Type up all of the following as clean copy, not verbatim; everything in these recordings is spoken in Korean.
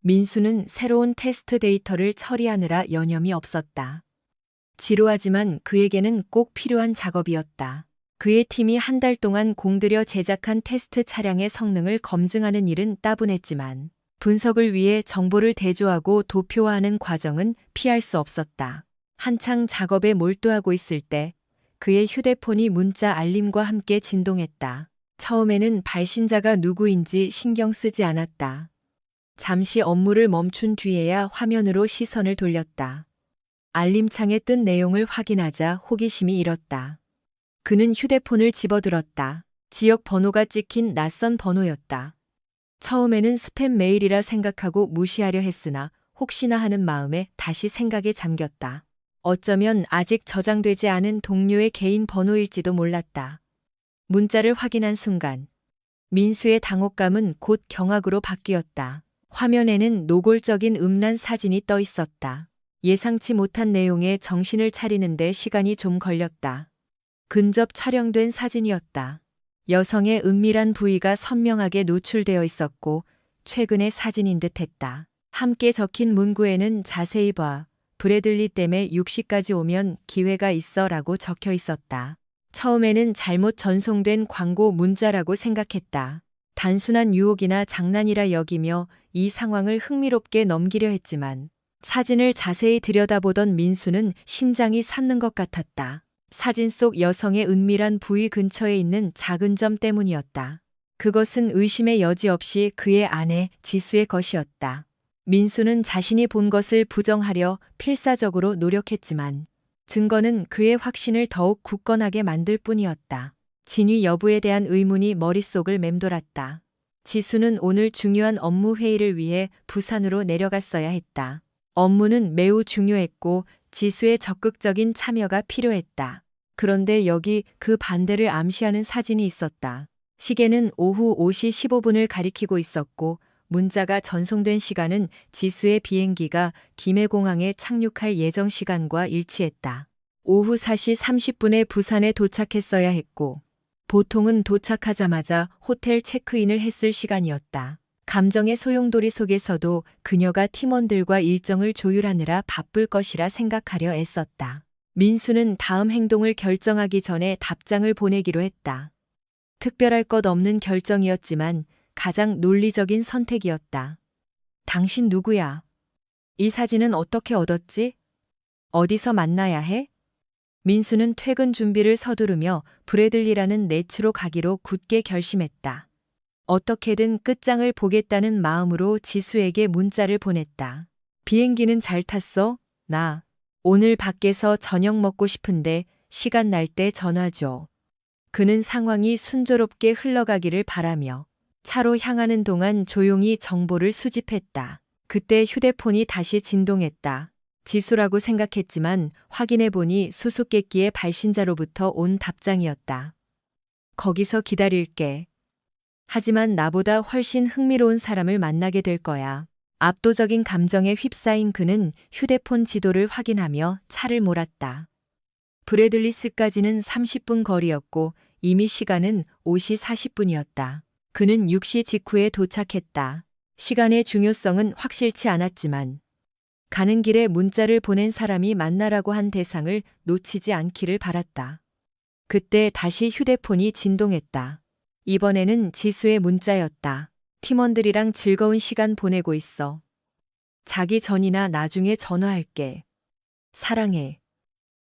민수는 새로운 테스트 데이터를 처리하느라 여념이 없었다. 지루하지만 그에게는 꼭 필요한 작업이었다. 그의 팀이 한 달 동안 공들여 제작한 테스트 차량의 성능을 검증하는 일은 따분했지만 분석을 위해 정보를 대조하고 도표화하는 과정은 피할 수 없었다. 한창 작업에 몰두하고 있을 때 그의 휴대폰이 문자 알림과 함께 진동했다. 처음에는 발신자가 누구인지 신경 쓰지 않았다. 잠시 업무를 멈춘 뒤에야 화면으로 시선을 돌렸다. 알림창에 뜬 내용을 확인하자 호기심이 일었다. 그는 휴대폰을 집어들었다. 지역 번호가 찍힌 낯선 번호였다. 처음에는 스팸 메일이라 생각하고 무시하려 했으나 혹시나 하는 마음에 다시 생각에 잠겼다. 어쩌면 아직 저장되지 않은 동료의 개인 번호일지도 몰랐다. 문자를 확인한 순간 민수의 당혹감은 곧 경악으로 바뀌었다. 화면에는 노골적인 음란 사진이 떠 있었다. 예상치 못한 내용에 정신을 차리는데 시간이 좀 걸렸다. 근접 촬영된 사진이었다. 여성의 은밀한 부위가 선명하게 노출되어 있었고 최근의 사진인 듯했다. 함께 적힌 문구에는 자세히 봐. 브래들리 댐에 60까지 오면 기회가 있어 라고 적혀 있었다. 처음에는 잘못 전송된 광고 문자라고 생각했다. 단순한 유혹이나 장난이라 여기며 이 상황을 흥미롭게 넘기려 했지만 사진을 자세히 들여다보던 민수는 심장이 솟는 것 같았다. 사진 속 여성의 은밀한 부위 근처에 있는 작은 점 때문이었다. 그것은 의심의 여지 없이 그의 아내 지수의 것이었다. 민수는 자신이 본 것을 부정하려 필사적으로 노력했지만 증거는 그의 확신을 더욱 굳건하게 만들 뿐이었다. 진위 여부에 대한 의문이 머릿속을 맴돌았다. 지수는 오늘 중요한 업무 회의를 위해 부산으로 내려갔어야 했다. 업무는 매우 중요했고 지수의 적극적인 참여가 필요했다. 그런데 여기 그 반대를 암시하는 사진이 있었다. 시계는 오후 5시 15분을 가리키고 있었고 문자가 전송된 시간은 지수의 비행기가 김해공항에 착륙할 예정 시간과 일치했다. 오후 4시 30분에 부산에 도착했어야 했고 보통은 도착하자마자 호텔 체크인을 했을 시간이었다. 감정의 소용돌이 속에서도 그녀가 팀원들과 일정을 조율하느라 바쁠 것이라 생각하려 애썼다. 민수는 다음 행동을 결정하기 전에 답장을 보내기로 했다. 특별할 것 없는 결정이었지만 가장 논리적인 선택이었다. 당신 누구야? 이 사진은 어떻게 얻었지? 어디서 만나야 해? 민수는 퇴근 준비를 서두르며 브래들리라는 네츠로 가기로 굳게 결심했다. 어떻게든 끝장을 보겠다는 마음으로 지수에게 문자를 보냈다. 비행기는 잘 탔어? 나 오늘 밖에서 저녁 먹고 싶은데 시간 날 때 전화 줘. 그는 상황이 순조롭게 흘러가기를 바라며 차로 향하는 동안 조용히 정보를 수집했다. 그때 휴대폰이 다시 진동했다. 지수라고 생각했지만 확인해보니 수수께끼의 발신자로부터 온 답장이었다. 거기서 기다릴게. 하지만 나보다 훨씬 흥미로운 사람을 만나게 될 거야. 압도적인 감정에 휩싸인 그는 휴대폰 지도를 확인하며 차를 몰았다. 브래들리스까지는 30분 거리였고 이미 시간은 5시 40분이었다. 그는 6시 직후에 도착했다. 시간의 중요성은 확실치 않았지만 가는 길에 문자를 보낸 사람이 만나라고 한 대상을 놓치지 않기를 바랐다. 그때 다시 휴대폰이 진동했다. 이번에는 지수의 문자였다. 팀원들이랑 즐거운 시간 보내고 있어. 자기 전이나 나중에 전화할게. 사랑해.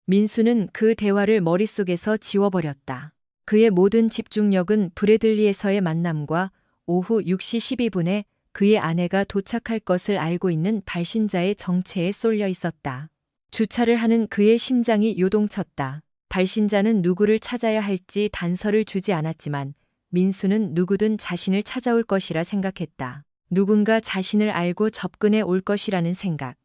민수는 그 대화를 머릿속에서 지워버렸다. 그의 모든 집중력은 브래들리에서의 만남과 오후 6시 12분에 그의 아내가 도착할 것을 알고 있는 발신자의 정체에 쏠려 있었다. 주차를 하는 그의 심장이 요동쳤다. 발신자는 누구를 찾아야 할지 단서를 주지 않았지만 민수는 누구든 자신을 찾아올 것이라 생각했다. 누군가 자신을 알고 접근해 올 것이라는 생각.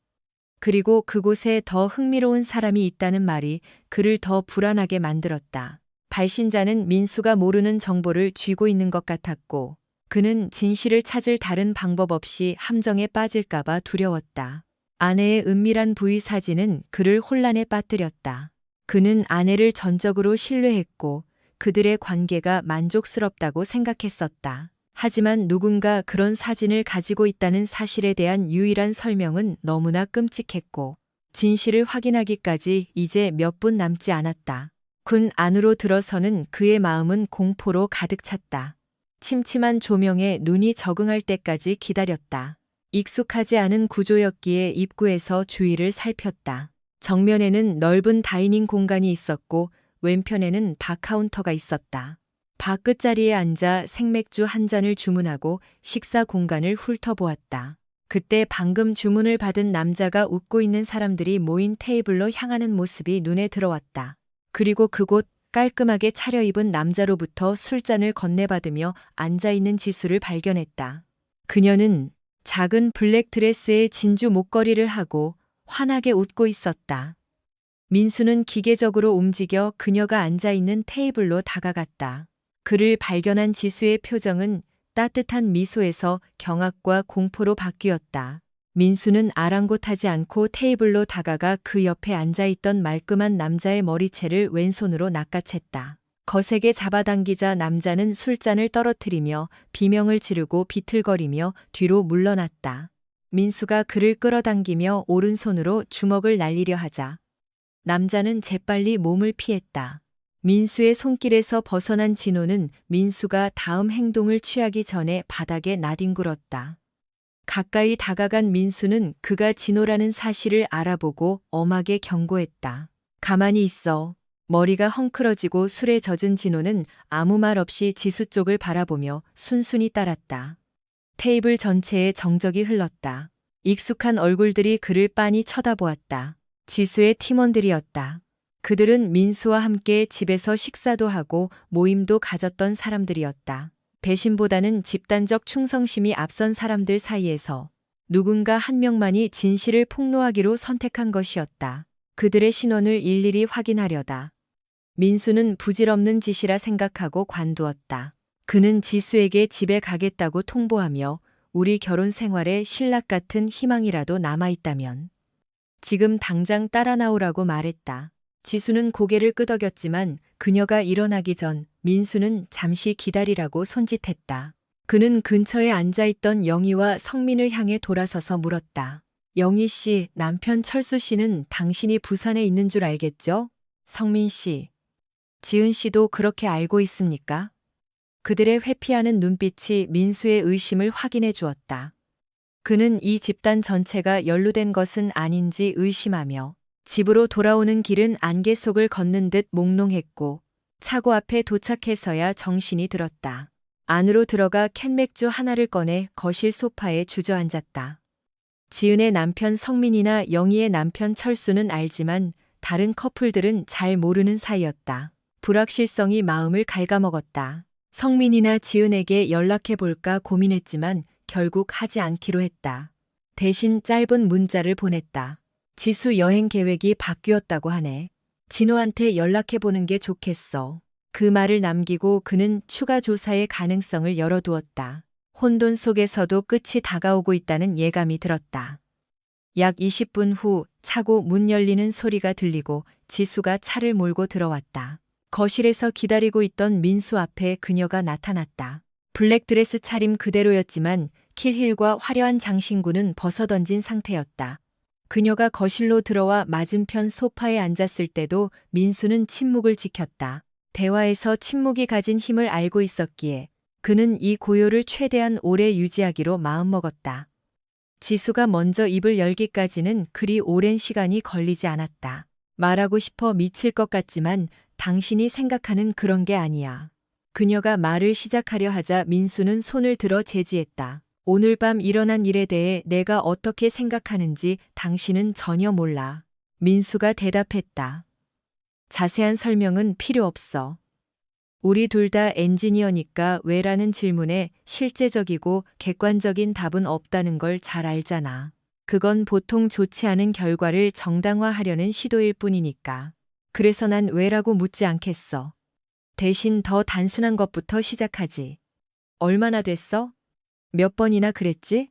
그리고 그곳에 더 흥미로운 사람이 있다는 말이 그를 더 불안하게 만들었다. 발신자는 민수가 모르는 정보를 쥐고 있는 것 같았고 그는 진실을 찾을 다른 방법 없이 함정에 빠질까봐 두려웠다. 아내의 은밀한 부위 사진은 그를 혼란에 빠뜨렸다. 그는 아내를 전적으로 신뢰했고 그들의 관계가 만족스럽다고 생각했었다. 하지만 누군가 그런 사진을 가지고 있다는 사실에 대한 유일한 설명은 너무나 끔찍했고 진실을 확인하기까지 이제 몇 분 남지 않았다. 군 안으로 들어서는 그의 마음은 공포로 가득 찼다. 침침한 조명에 눈이 적응할 때까지 기다렸다. 익숙하지 않은 구조였기에 입구에서 주위를 살폈다. 정면에는 넓은 다이닝 공간이 있었고 왼편에는 바카운터가 있었다. 바 끝자리에 앉아 생맥주 한 잔을 주문하고 식사 공간을 훑어보았다. 그때 방금 주문을 받은 남자가 웃고 있는 사람들이 모인 테이블로 향하는 모습이 눈에 들어왔다. 그리고 그곳 깔끔하게 차려입은 남자로부터 술잔을 건네받으며 앉아있는 지수를 발견했다. 그녀는 작은 블랙 드레스에 진주 목걸이를 하고 환하게 웃고 있었다. 민수는 기계적으로 움직여 그녀가 앉아있는 테이블로 다가갔다. 그를 발견한 지수의 표정은 따뜻한 미소에서 경악과 공포로 바뀌었다. 민수는 아랑곳하지 않고 테이블로 다가가 그 옆에 앉아있던 말끔한 남자의 머리채를 왼손으로 낚아챘다. 거세게 잡아당기자 남자는 술잔을 떨어뜨리며 비명을 지르고 비틀거리며 뒤로 물러났다. 민수가 그를 끌어당기며 오른손으로 주먹을 날리려 하자 남자는 재빨리 몸을 피했다. 민수의 손길에서 벗어난 진호는 민수가 다음 행동을 취하기 전에 바닥에 나뒹굴었다. 가까이 다가간 민수는 그가 진호라는 사실을 알아보고 엄하게 경고했다. 가만히 있어. 머리가 헝클어지고 술에 젖은 진호는 아무 말 없이 지수 쪽을 바라보며 순순히 따랐다. 테이블 전체에 정적이 흘렀다. 익숙한 얼굴들이 그를 빤히 쳐다보았다. 지수의 팀원들이었다. 그들은 민수와 함께 집에서 식사도 하고 모임도 가졌던 사람들이었다. 배신보다는 집단적 충성심이 앞선 사람들 사이에서 누군가 한 명만이 진실을 폭로하기로 선택한 것이었다. 그들의 신원을 일일이 확인하려다. 민수는 부질없는 짓이라 생각하고 관두었다. 그는 지수에게 집에 가겠다고 통보하며 우리 결혼 생활에 신락 같은 희망이라도 남아있다면 지금 당장 따라 나오라고 말했다. 지수는 고개를 끄덕였지만 그녀가 일어나기 전 민수는 잠시 기다리라고 손짓했다. 그는 근처에 앉아있던 영희와 성민을 향해 돌아서서 물었다. 영희 씨, 남편 철수 씨는 당신이 부산에 있는 줄 알겠죠? 성민 씨, 지은 씨도 그렇게 알고 있습니까? 그들의 회피하는 눈빛이 민수의 의심을 확인해 주었다. 그는 이 집단 전체가 연루된 것은 아닌지 의심하며 집으로 돌아오는 길은 안개 속을 걷는 듯 몽롱했고 차고 앞에 도착해서야 정신이 들었다. 안으로 들어가 캔맥주 하나를 꺼내 거실 소파에 주저앉았다. 지은의 남편 성민이나 영희의 남편 철수는 알지만 다른 커플들은 잘 모르는 사이였다. 불확실성이 마음을 갉아먹었다. 성민이나 지은에게 연락해볼까 고민했지만 결국 하지 않기로 했다. 대신 짧은 문자를 보냈다. 지수 여행 계획이 바뀌었다고 하네. 진호한테 연락해보는 게 좋겠어. 그 말을 남기고 그는 추가 조사의 가능성을 열어두었다. 혼돈 속에서도 끝이 다가오고 있다는 예감이 들었다. 약 20분 후 차고 문 열리는 소리가 들리고 지수가 차를 몰고 들어왔다. 거실에서 기다리고 있던 민수 앞에 그녀가 나타났다. 블랙드레스 차림 그대로였지만 킬힐과 화려한 장신구는 벗어던진 상태였다. 그녀가 거실로 들어와 맞은편 소파에 앉았을 때도 민수는 침묵을 지켰다. 대화에서 침묵이 가진 힘을 알고 있었기에 그는 이 고요를 최대한 오래 유지하기로 마음먹었다. 지수가 먼저 입을 열기까지는 그리 오랜 시간이 걸리지 않았다. 말하고 싶어 미칠 것 같지만 당신이 생각하는 그런 게 아니야. 그녀가 말을 시작하려 하자 민수는 손을 들어 제지했다. 오늘 밤 일어난 일에 대해 내가 어떻게 생각하는지 당신은 전혀 몰라. 민수가 대답했다. 자세한 설명은 필요 없어. 우리 둘 다 엔지니어니까 왜라는 질문에 실제적이고 객관적인 답은 없다는 걸 잘 알잖아. 그건 보통 좋지 않은 결과를 정당화하려는 시도일 뿐이니까. 그래서 난 왜라고 묻지 않겠어. 대신 더 단순한 것부터 시작하지. 얼마나 됐어? 몇 번이나 그랬지?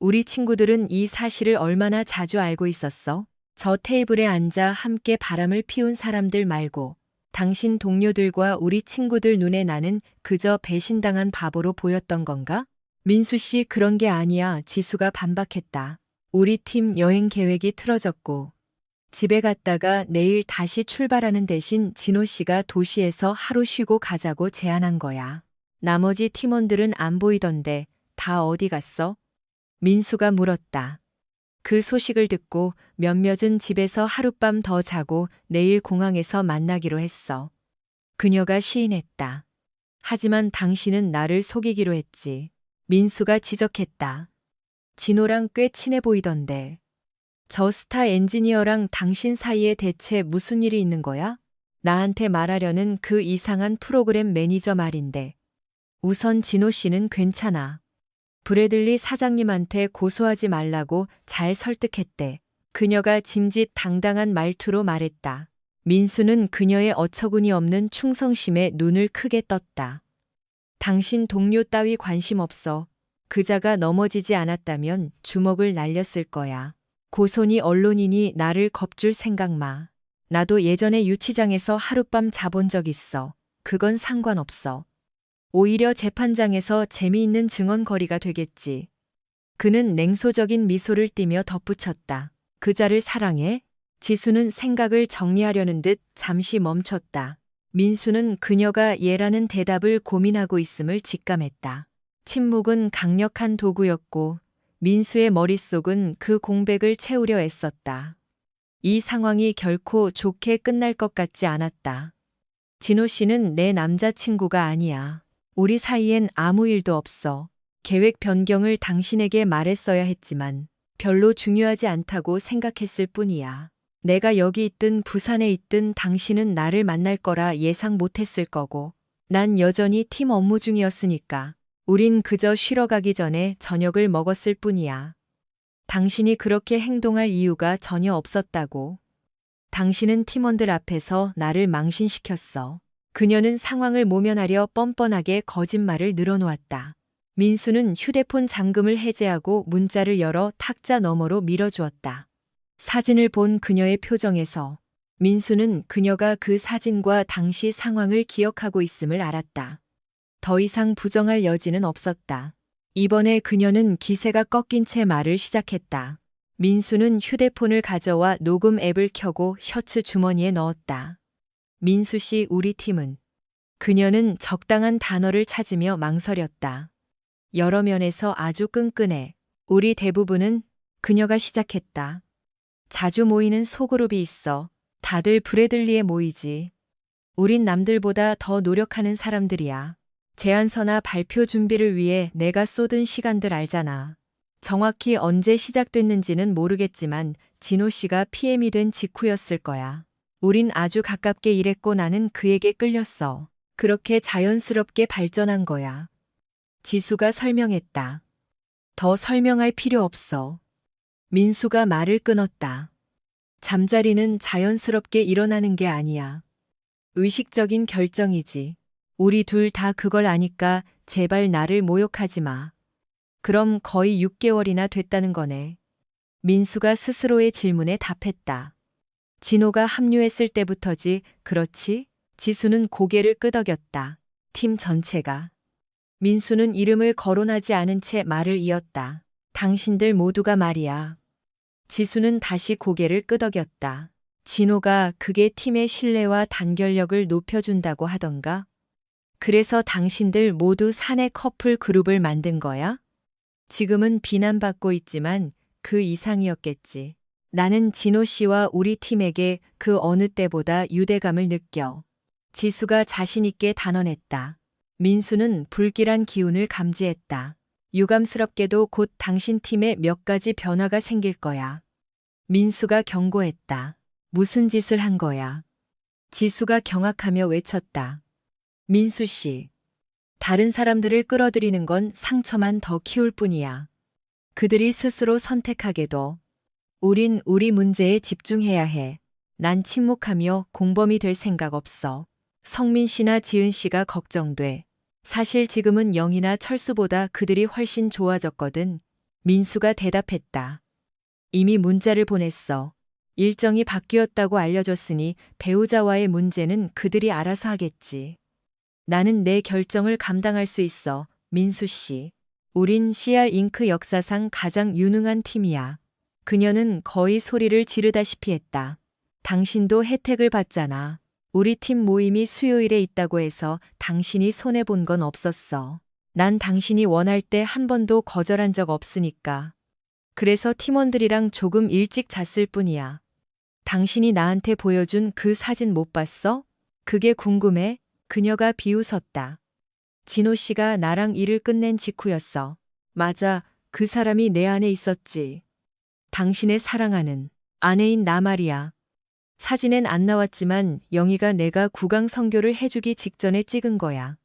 우리 친구들은 이 사실을 얼마나 자주 알고 있었어? 저 테이블에 앉아 함께 바람을 피운 사람들 말고 당신 동료들과 우리 친구들 눈에 나는 그저 배신당한 바보로 보였던 건가? 민수 씨 그런 게 아니야. 지수가 반박했다. 우리 팀 여행 계획이 틀어졌고 집에 갔다가 내일 다시 출발하는 대신 진호 씨가 도시에서 하루 쉬고 가자고 제안한 거야. 나머지 팀원들은 안 보이던데 다 어디 갔어? 민수가 물었다. 그 소식을 듣고 몇몇은 집에서 하룻밤 더 자고 내일 공항에서 만나기로 했어. 그녀가 시인했다. 하지만 당신은 나를 속이기로 했지. 민수가 지적했다. 진호랑 꽤 친해 보이던데. 저 스타 엔지니어랑 당신 사이에 대체 무슨 일이 있는 거야? 나한테 말하려는 그 이상한 프로그램 매니저 말인데. 우선 진호 씨는 괜찮아. 브래들리 사장님한테 고소하지 말라고 잘 설득했대. 그녀가 짐짓당당한 말투로 말했다. 민수는 그녀의 어처구니 없는 충성심에 눈을 크게 떴다. 당신 동료 따위 관심 없어. 그자가 넘어지지 않았다면 주먹을 날렸을 거야. 고소니 언론이니 나를 겁줄 생각 마. 나도 예전에 유치장에서 하룻밤 자본 적 있어. 그건 상관없어. 오히려 재판장에서 재미있는 증언거리가 되겠지. 그는 냉소적인 미소를 띠며 덧붙였다. 그자를 사랑해? 지수는 생각을 정리하려는 듯 잠시 멈췄다. 민수는 그녀가 얘라는 대답을 고민하고 있음을 직감했다. 침묵은 강력한 도구였고 민수의 머릿속은 그 공백을 채우려 애썼다. 이 상황이 결코 좋게 끝날 것 같지 않았다. 진호 씨는 내 남자친구가 아니야. 우리 사이엔 아무 일도 없어. 계획 변경을 당신에게 말했어야 했지만 별로 중요하지 않다고 생각했을 뿐이야. 내가 여기 있든 부산에 있든 당신은 나를 만날 거라 예상 못했을 거고 난 여전히 팀 업무 중이었으니까 우린 그저 쉬러 가기 전에 저녁을 먹었을 뿐이야. 당신이 그렇게 행동할 이유가 전혀 없었다고. 당신은 팀원들 앞에서 나를 망신시켰어. 그녀는 상황을 모면하려 뻔뻔하게 거짓말을 늘어놓았다. 민수는 휴대폰 잠금을 해제하고 문자를 열어 탁자 너머로 밀어주었다. 사진을 본 그녀의 표정에서 민수는 그녀가 그 사진과 당시 상황을 기억하고 있음을 알았다. 더 이상 부정할 여지는 없었다. 이번에 그녀는 기세가 꺾인 채 말을 시작했다. 민수는 휴대폰을 가져와 녹음 앱을 켜고 셔츠 주머니에 넣었다. 민수 씨, 우리 팀은. 그녀는 적당한 단어를 찾으며 망설였다. 여러 면에서 아주 끈끈해. 우리 대부분은 그녀가 시작했다. 자주 모이는 소그룹이 있어. 다들 브래들리에 모이지. 우린 남들보다 더 노력하는 사람들이야. 제안서나 발표 준비를 위해 내가 쏟은 시간들 알잖아. 정확히 언제 시작됐는지는 모르겠지만 진호 씨가 PM이 된 직후였을 거야. 우린 아주 가깝게 일했고 나는 그에게 끌렸어. 그렇게 자연스럽게 발전한 거야. 지수가 설명했다. 더 설명할 필요 없어. 민수가 말을 끊었다. 잠자리는 자연스럽게 일어나는 게 아니야. 의식적인 결정이지. 우리 둘 다 그걸 아니까 제발 나를 모욕하지 마. 그럼 거의 6개월이나 됐다는 거네. 민수가 스스로의 질문에 답했다. 진호가 합류했을 때부터지, 그렇지? 지수는 고개를 끄덕였다. 팀 전체가. 민수는 이름을 거론하지 않은 채 말을 이었다. 당신들 모두가 말이야. 지수는 다시 고개를 끄덕였다. 진호가 그게 팀의 신뢰와 단결력을 높여준다고 하던가? 그래서 당신들 모두 사내 커플 그룹을 만든 거야? 지금은 비난받고 있지만 그 이상이었겠지. 나는 진호 씨와 우리 팀에게 그 어느 때보다 유대감을 느껴. 지수가 자신있게 단언했다. 민수는 불길한 기운을 감지했다. 유감스럽게도 곧 당신 팀에 몇 가지 변화가 생길 거야. 민수가 경고했다. 무슨 짓을 한 거야? 지수가 경악하며 외쳤다. 민수 씨. 다른 사람들을 끌어들이는 건 상처만 더 키울 뿐이야. 그들이 스스로 선택하게도. 우린 우리 문제에 집중해야 해. 난 침묵하며 공범이 될 생각 없어. 성민 씨나 지은 씨가 걱정돼. 사실 지금은 영희나 철수보다 그들이 훨씬 좋아졌거든. 민수가 대답했다. 이미 문자를 보냈어. 일정이 바뀌었다고 알려줬으니 배우자와의 문제는 그들이 알아서 하겠지. 나는 내 결정을 감당할 수 있어, 민수 씨. 우린 CR 잉크 역사상 가장 유능한 팀이야. 그녀는 거의 소리를 지르다시피 했다. 당신도 혜택을 받잖아. 우리 팀 모임이 수요일에 있다고 해서 당신이 손해본 건 없었어. 난 당신이 원할 때 한 번도 거절한 적 없으니까. 그래서 팀원들이랑 조금 일찍 잤을 뿐이야. 당신이 나한테 보여준 그 사진 못 봤어? 그게 궁금해? 그녀가 비웃었다. 진호 씨가 나랑 일을 끝낸 직후였어. 맞아, 그 사람이 내 안에 있었지. 당신의 사랑하는 아내인 나 말이야. 사진엔 안 나왔지만 영희가 내가 구강 성교를 해주기 직전에 찍은 거야.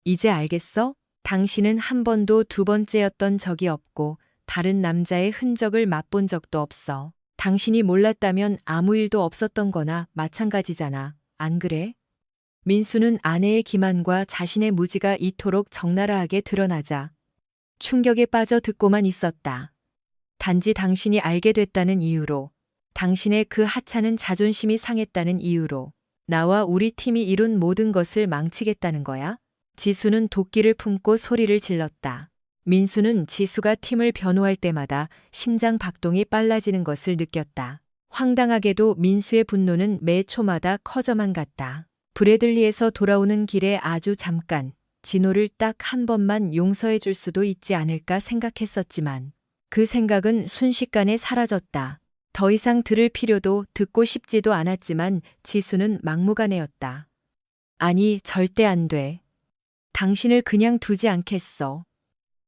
이제 알겠어? 당신은 한 번도 두 번째였던 적이 없고 다른 남자의 흔적을 맛본 적도 없어. 당신이 몰랐다면 아무 일도 없었던 거나 마찬가지잖아. 안 그래? 민수는 아내의 기만과 자신의 무지가 이토록 적나라하게 드러나자 충격에 빠져 듣고만 있었다. 단지 당신이 알게 됐다는 이유로, 당신의 그 하찮은 자존심이 상했다는 이유로 나와 우리 팀이 이룬 모든 것을 망치겠다는 거야? 지수는 도끼를 품고 소리를 질렀다. 민수는 지수가 팀을 변호할 때마다 심장 박동이 빨라지는 것을 느꼈다. 황당하게도 민수의 분노는 매 초마다 커져만 갔다. 브래들리에서 돌아오는 길에 아주 잠깐 진호를 딱 한 번만 용서해 줄 수도 있지 않을까 생각했었지만 그 생각은 순식간에 사라졌다. 더 이상 들을 필요도 듣고 싶지도 않았지만 지수는 막무가내였다. 아니, 절대 안 돼. 당신을 그냥 두지 않겠어.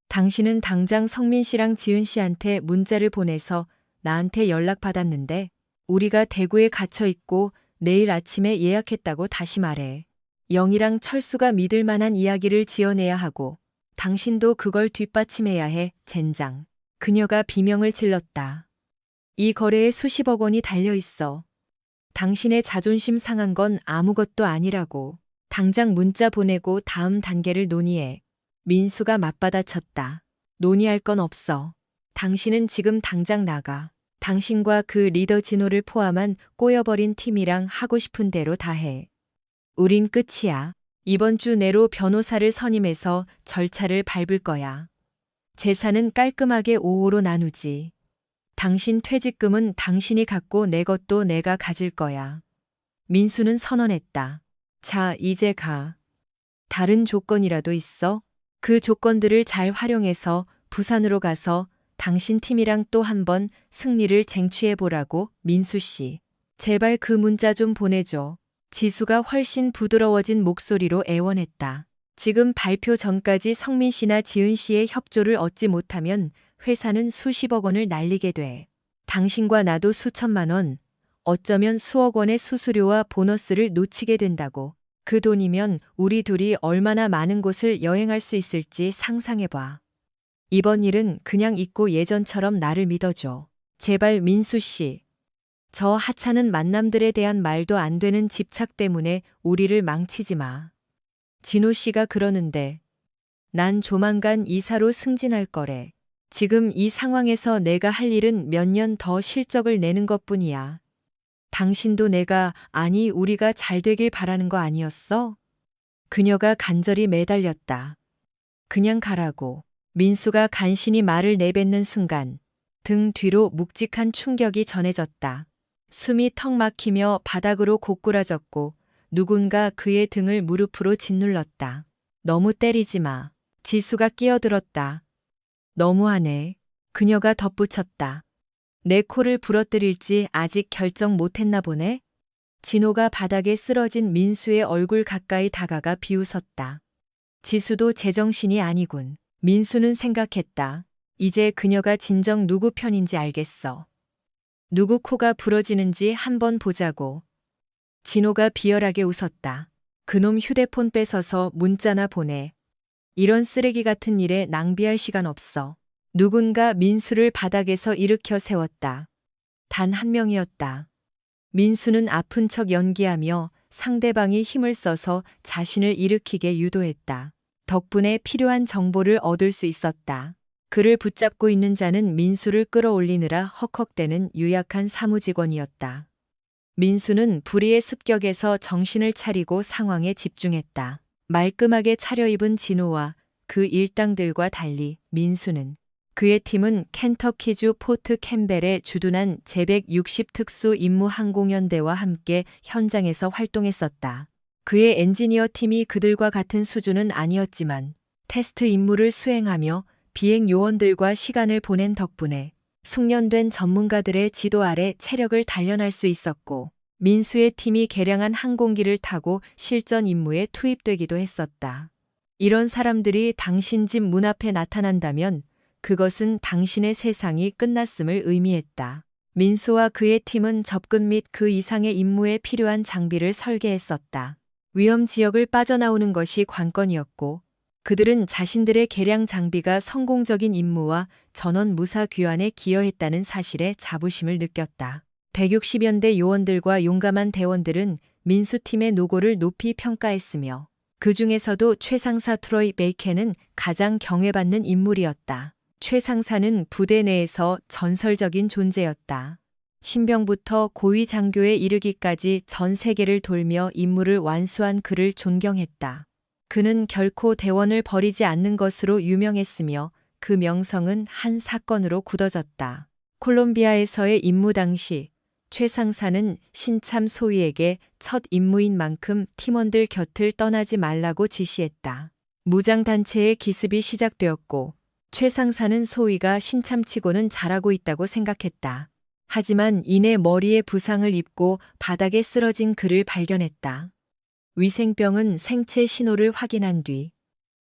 당신은 당장 성민 씨랑 지은 씨한테 문자를 보내서 나한테 연락받았는데 우리가 대구에 갇혀 있고 내일 아침에 예약했다고 다시 말해. 영희랑 철수가 믿을 만한 이야기를 지어내야 하고 당신도 그걸 뒷받침해야 해, 젠장. 그녀가 비명을 질렀다. 이 거래에 수십억 원이 달려 있어. 당신의 자존심 상한 건 아무것도 아니라고. 당장 문자 보내고 다음 단계를 논의해. 민수가 맞받아쳤다. 논의할 건 없어. 당신은 지금 당장 나가. 당신과 그 리더 진호를 포함한 꼬여버린 팀이랑 하고 싶은 대로 다 해. 우린 끝이야. 이번 주 내로 변호사를 선임해서 절차를 밟을 거야. 재산은 깔끔하게 5호로 나누지. 당신 퇴직금은 당신이 갖고 내 것도 내가 가질 거야. 민수는 선언했다. 자, 이제 가. 다른 조건이라도 있어? 그 조건들을 잘 활용해서 부산으로 가서 당신 팀이랑 또 한 번 승리를 쟁취해보라고, 민수 씨. 제발 그 문자 좀 보내줘. 지수가 훨씬 부드러워진 목소리로 애원했다. 지금 발표 전까지 성민 씨나 지은 씨의 협조를 얻지 못하면 회사는 수십억 원을 날리게 돼. 당신과 나도 수천만 원, 어쩌면 수억 원의 수수료와 보너스를 놓치게 된다고. 그 돈이면 우리 둘이 얼마나 많은 곳을 여행할 수 있을지 상상해봐. 이번 일은 그냥 잊고 예전처럼 나를 믿어줘. 제발 민수 씨. 저 하찮은 만남들에 대한 말도 안 되는 집착 때문에 우리를 망치지 마. 진호 씨가 그러는데 난 조만간 이사로 승진할 거래. 지금 이 상황에서 내가 할 일은 몇 년 더 실적을 내는 것뿐이야. 당신도 내가, 아니 우리가 잘 되길 바라는 거 아니었어? 그녀가 간절히 매달렸다. 그냥 가라고. 민수가 간신히 말을 내뱉는 순간 등 뒤로 묵직한 충격이 전해졌다. 숨이 턱 막히며 바닥으로 고꾸라졌고 누군가 그의 등을 무릎으로 짓눌렀다. 너무 때리지 마. 지수가 끼어들었다. 너무하네. 그녀가 덧붙였다. 내 코를 부러뜨릴지 아직 결정 못했나 보네. 진호가 바닥에 쓰러진 민수의 얼굴 가까이 다가가 비웃었다. 지수도 제정신이 아니군. 민수는 생각했다. 이제 그녀가 진정 누구 편인지 알겠어. 누구 코가 부러지는지 한번 보자고. 진호가 비열하게 웃었다. 그놈 휴대폰 뺏어서 문자나 보내. 이런 쓰레기 같은 일에 낭비할 시간 없어. 누군가 민수를 바닥에서 일으켜 세웠다. 단 한 명이었다. 민수는 아픈 척 연기하며 상대방이 힘을 써서 자신을 일으키게 유도했다. 덕분에 필요한 정보를 얻을 수 있었다. 그를 붙잡고 있는 자는 민수를 끌어올리느라 헉헉대는 유약한 사무직원이었다. 민수는 불의의 습격에서 정신을 차리고 상황에 집중했다. 말끔하게 차려입은 진호와 그 일당들과 달리 민수는 그의 팀은 켄터키주 포트 캠벨의 주둔한 제160 특수 임무 항공연대와 함께 현장에서 활동했었다. 그의 엔지니어 팀이 그들과 같은 수준은 아니었지만 테스트 임무를 수행하며 비행 요원들과 시간을 보낸 덕분에 숙련된 전문가들의 지도 아래 체력을 단련할 수 있었고 민수의 팀이 개량한 항공기를 타고 실전 임무에 투입되기도 했었다. 이런 사람들이 당신 집 문 앞에 나타난다면 그것은 당신의 세상이 끝났음을 의미했다. 민수와 그의 팀은 접근 및 그 이상의 임무에 필요한 장비를 설계했었다. 위험 지역을 빠져나오는 것이 관건이었고 그들은 자신들의 개량 장비가 성공적인 임무와 전원 무사 귀환에 기여했다는 사실에 자부심을 느꼈다. 160연대 요원들과 용감한 대원들은 민수팀의 노고를 높이 평가했으며 그 중에서도 최상사 트로이 베이켄은 가장 경외받는 인물이었다. 최상사는 부대 내에서 전설적인 존재였다. 신병부터 고위 장교에 이르기까지 전 세계를 돌며 임무를 완수한 그를 존경했다. 그는 결코 대원을 버리지 않는 것으로 유명했으며 그 명성은 한 사건으로 굳어졌다. 콜롬비아에서의 임무 당시 최상사는 신참 소위에게 첫 임무인 만큼 팀원들 곁을 떠나지 말라고 지시했다. 무장단체의 기습이 시작되었고 최상사는 소위가 신참치고는 잘하고 있다고 생각했다. 하지만 이내 머리에 부상을 입고 바닥에 쓰러진 그를 발견했다. 위생병은 생체 신호를 확인한 뒤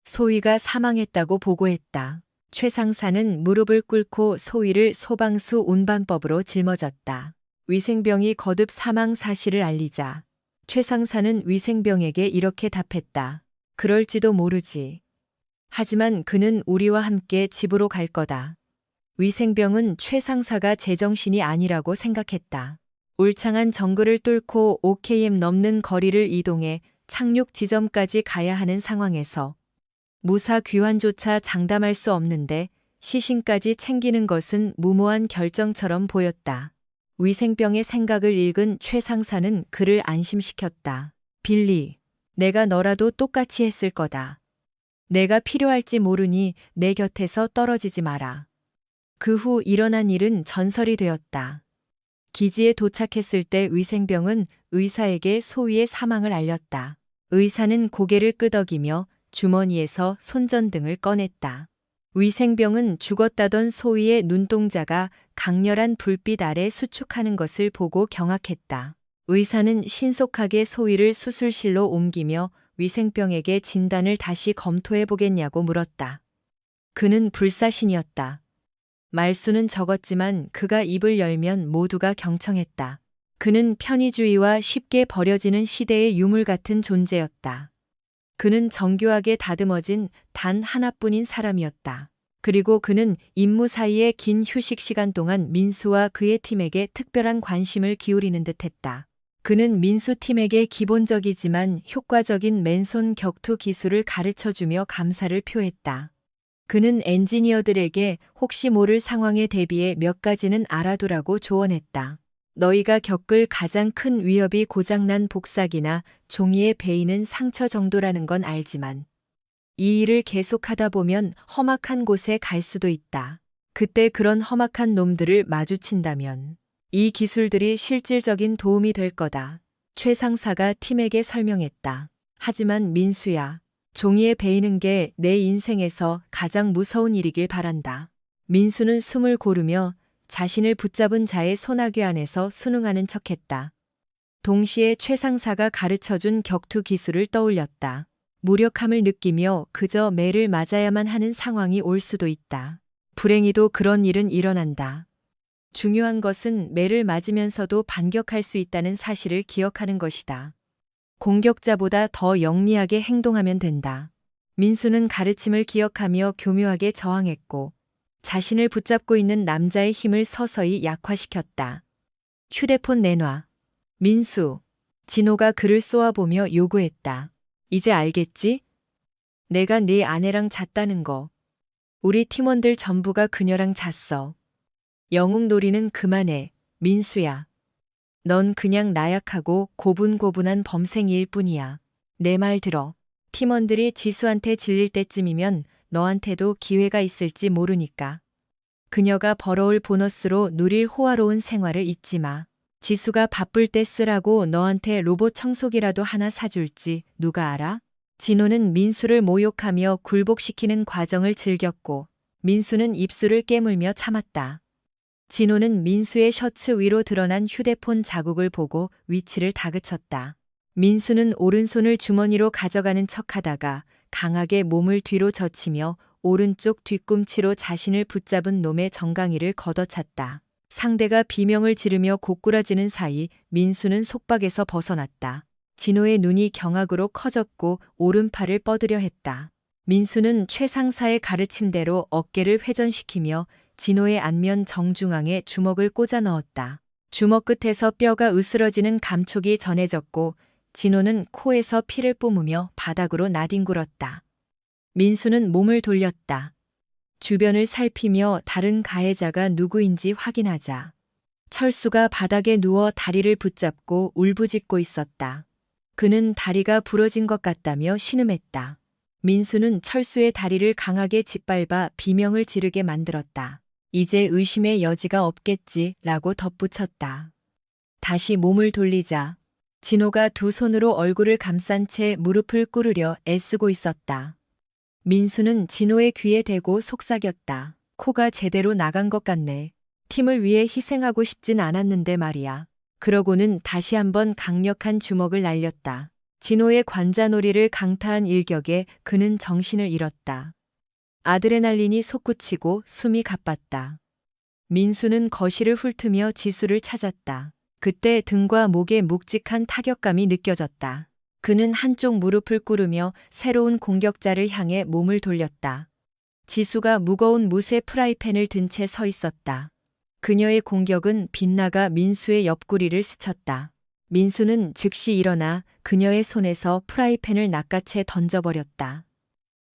소위가 사망했다고 보고했다. 최상사는 무릎을 꿇고 소위를 소방수 운반법으로 짊어졌다. 위생병이 거듭 사망 사실을 알리자 최상사는 위생병에게 이렇게 답했다. 그럴지도 모르지. 하지만 그는 우리와 함께 집으로 갈 거다. 위생병은 최상사가 제정신이 아니라고 생각했다. 울창한 정글을 뚫고 5km 넘는 거리를 이동해 착륙 지점까지 가야 하는 상황에서 무사 귀환조차 장담할 수 없는데 시신까지 챙기는 것은 무모한 결정처럼 보였다. 위생병의 생각을 읽은 최상사는 그를 안심시켰다. 빌리, 내가 너라도 똑같이 했을 거다. 내가 필요할지 모르니 내 곁에서 떨어지지 마라. 그 후 일어난 일은 전설이 되었다. 기지에 도착했을 때 위생병은 의사에게 소위의 사망을 알렸다. 의사는 고개를 끄덕이며 주머니에서 손전등을 꺼냈다. 위생병은 죽었다던 소위의 눈동자가 강렬한 불빛 아래 수축하는 것을 보고 경악했다. 의사는 신속하게 소위를 수술실로 옮기며 위생병에게 진단을 다시 검토해 보겠냐고 물었다. 그는 불사신이었다. 말수는 적었지만 그가 입을 열면 모두가 경청했다. 그는 편의주의와 쉽게 버려지는 시대의 유물 같은 존재였다. 그는 정교하게 다듬어진 단 하나뿐인 사람이었다. 그리고 그는 임무 사이의 긴 휴식 시간 동안 민수와 그의 팀에게 특별한 관심을 기울이는 듯했다. 그는 민수 팀에게 기본적이지만 효과적인 맨손 격투 기술을 가르쳐주며 감사를 표했다. 그는 엔지니어들에게 혹시 모를 상황에 대비해 몇 가지는 알아두라고 조언했다. 너희가 겪을 가장 큰 위협이 고장난 복사기나 종이에 베이는 상처 정도라는 건 알지만 이 일을 계속하다 보면 험악한 곳에 갈 수도 있다. 그때 그런 험악한 놈들을 마주친다면 이 기술들이 실질적인 도움이 될 거다. 최상사가 팀에게 설명했다. 하지만 민수야, 종이에 베이는 게 내 인생에서 가장 무서운 일이길 바란다. 민수는 숨을 고르며 자신을 붙잡은 자의 소나귀 안에서 순응하는 척했다. 동시에 최상사가 가르쳐준 격투 기술을 떠올렸다. 무력함을 느끼며 그저 매를 맞아야만 하는 상황이 올 수도 있다. 불행히도 그런 일은 일어난다. 중요한 것은 매를 맞으면서도 반격할 수 있다는 사실을 기억하는 것이다. 공격자보다 더 영리하게 행동하면 된다. 민수는 가르침을 기억하며 교묘하게 저항했고 자신을 붙잡고 있는 남자의 힘을 서서히 약화시켰다. 휴대폰 내놔. 민수. 진호가 그를 쏘아보며 요구했다. 이제 알겠지? 내가 네 아내랑 잤다는 거. 우리 팀원들 전부가 그녀랑 잤어. 영웅놀이는 그만해, 민수야. 넌 그냥 나약하고 고분고분한 범생이일 뿐이야. 내 말 들어. 팀원들이 지수한테 질릴 때쯤이면 너한테도 기회가 있을지 모르니까. 그녀가 벌어올 보너스로 누릴 호화로운 생활을 잊지 마. 지수가 바쁠 때 쓰라고 너한테 로봇 청소기라도 하나 사줄지 누가 알아? 진호는 민수를 모욕하며 굴복시키는 과정을 즐겼고 민수는 입술을 깨물며 참았다. 진호는 민수의 셔츠 위로 드러난 휴대폰 자국을 보고 위치를 다그쳤다. 민수는 오른손을 주머니로 가져가는 척하다가 강하게 몸을 뒤로 젖히며 오른쪽 뒤꿈치로 자신을 붙잡은 놈의 정강이를 걷어찼다. 상대가 비명을 지르며 고꾸라지는 사이 민수는 속박에서 벗어났다. 진호의 눈이 경악으로 커졌고 오른팔을 뻗으려 했다. 민수는 최 상사의 가르침대로 어깨를 회전시키며 진호의 안면 정중앙에 주먹을 꽂아 넣었다. 주먹 끝에서 뼈가 으스러지는 감촉이 전해졌고 진호는 코에서 피를 뿜으며 바닥으로 나뒹굴었다. 민수는 몸을 돌렸다. 주변을 살피며 다른 가해자가 누구인지 확인하자. 철수가 바닥에 누워 다리를 붙잡고 울부짖고 있었다. 그는 다리가 부러진 것 같다며 신음했다. 민수는 철수의 다리를 강하게 짓밟아 비명을 지르게 만들었다. 이제 의심의 여지가 없겠지라고 덧붙였다. 다시 몸을 돌리자. 진호가 두 손으로 얼굴을 감싼 채 무릎을 꿇으려 애쓰고 있었다. 민수는 진호의 귀에 대고 속삭였다. 코가 제대로 나간 것 같네. 팀을 위해 희생하고 싶진 않았는데 말이야. 그러고는 다시 한번 강력한 주먹을 날렸다. 진호의 관자놀이를 강타한 일격에 그는 정신을 잃었다. 아드레날린이 솟구치고 숨이 가빴다. 민수는 거실을 훑으며 지수를 찾았다. 그때 등과 목에 묵직한 타격감이 느껴졌다. 그는 한쪽 무릎을 꿇으며 새로운 공격자를 향해 몸을 돌렸다. 지수가 무거운 무쇠 프라이팬을 든 채 서 있었다. 그녀의 공격은 빗나가 민수의 옆구리를 스쳤다. 민수는 즉시 일어나 그녀의 손에서 프라이팬을 낚아채 던져버렸다.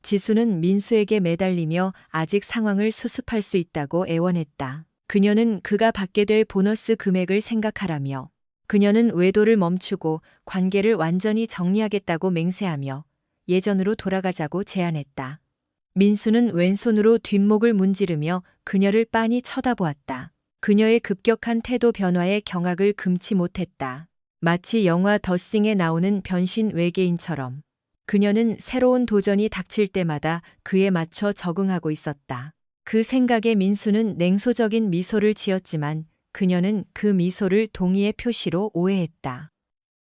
지수는 민수에게 매달리며 아직 상황을 수습할 수 있다고 애원했다. 그녀는 그가 받게 될 보너스 금액을 생각하라며 그녀는 외도를 멈추고 관계를 완전히 정리하겠다고 맹세하며 예전으로 돌아가자고 제안했다. 민수는 왼손으로 뒷목을 문지르며 그녀를 빤히 쳐다보았다. 그녀의 급격한 태도 변화에 경악을 금치 못했다. 마치 영화 더싱에 나오는 변신 외계인처럼 그녀는 새로운 도전이 닥칠 때마다 그에 맞춰 적응하고 있었다. 그 생각에 민수는 냉소적인 미소를 지었지만 그녀는 그 미소를 동의의 표시로 오해했다.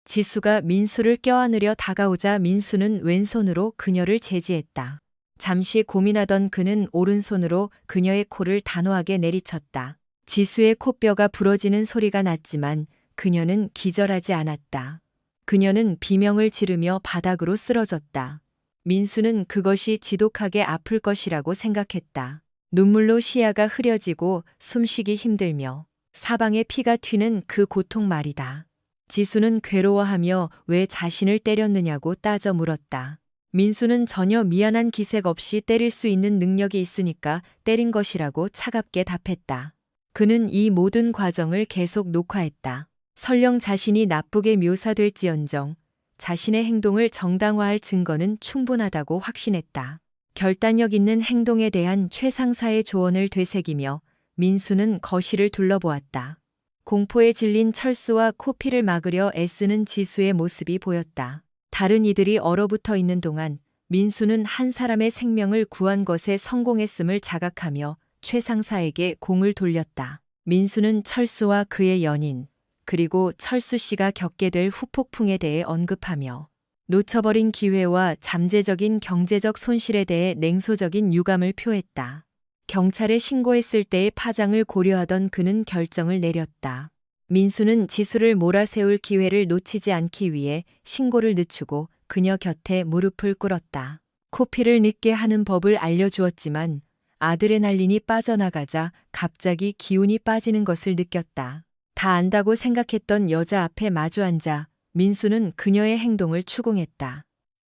지수가 민수를 껴안으려 다가오자 민수는 왼손으로 그녀를 제지했다. 잠시 고민하던 그는 오른손으로 그녀의 코를 단호하게 내리쳤다. 지수의 코뼈가 부러지는 소리가 났지만 그녀는 기절하지 않았다. 그녀는 비명을 지르며 바닥으로 쓰러졌다. 민수는 그것이 지독하게 아플 것이라고 생각했다. 눈물로 시야가 흐려지고 숨쉬기 힘들며 사방에 피가 튀는 그 고통 말이다. 지수는 괴로워하며 왜 자신을 때렸느냐고 따져 물었다. 민수는 전혀 미안한 기색 없이 때릴 수 있는 능력이 있으니까 때린 것이라고 차갑게 답했다. 그는 이 모든 과정을 계속 녹화했다. 설령 자신이 나쁘게 묘사될지언정 자신의 행동을 정당화할 증거는 충분하다고 확신했다. 결단력 있는 행동에 대한 최 상사의 조언을 되새기며 민수는 거실을 둘러보았다. 공포에 질린 철수와 코피를 막으려 애쓰는 지수의 모습이 보였다. 다른 이들이 얼어붙어 있는 동안 민수는 한 사람의 생명을 구한 것에 성공했음을 자각하며 최 상사에게 공을 돌렸다. 민수는 철수와 그의 연인, 그리고 철수 씨가 겪게 될 후폭풍에 대해 언급하며 놓쳐버린 기회와 잠재적인 경제적 손실에 대해 냉소적인 유감을 표했다. 경찰에 신고했을 때의 파장을 고려하던 그는 결정을 내렸다. 민수는 지수를 몰아세울 기회를 놓치지 않기 위해 신고를 늦추고 그녀 곁에 무릎을 꿇었다. 코피를 늦게 하는 법을 알려주었지만 아드레날린이 빠져나가자 갑자기 기운이 빠지는 것을 느꼈다. 다 안다고 생각했던 여자 앞에 마주 앉아 민수는 그녀의 행동을 추궁했다.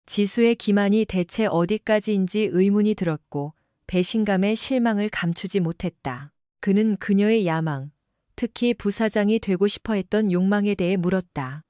지수의 기만이 대체 어디까지인지 의문이 들었고 배신감에 실망을 감추지 못했다. 그는 그녀의 야망, 특히 부사장이 되고 싶어 했던 욕망에 대해 물었다.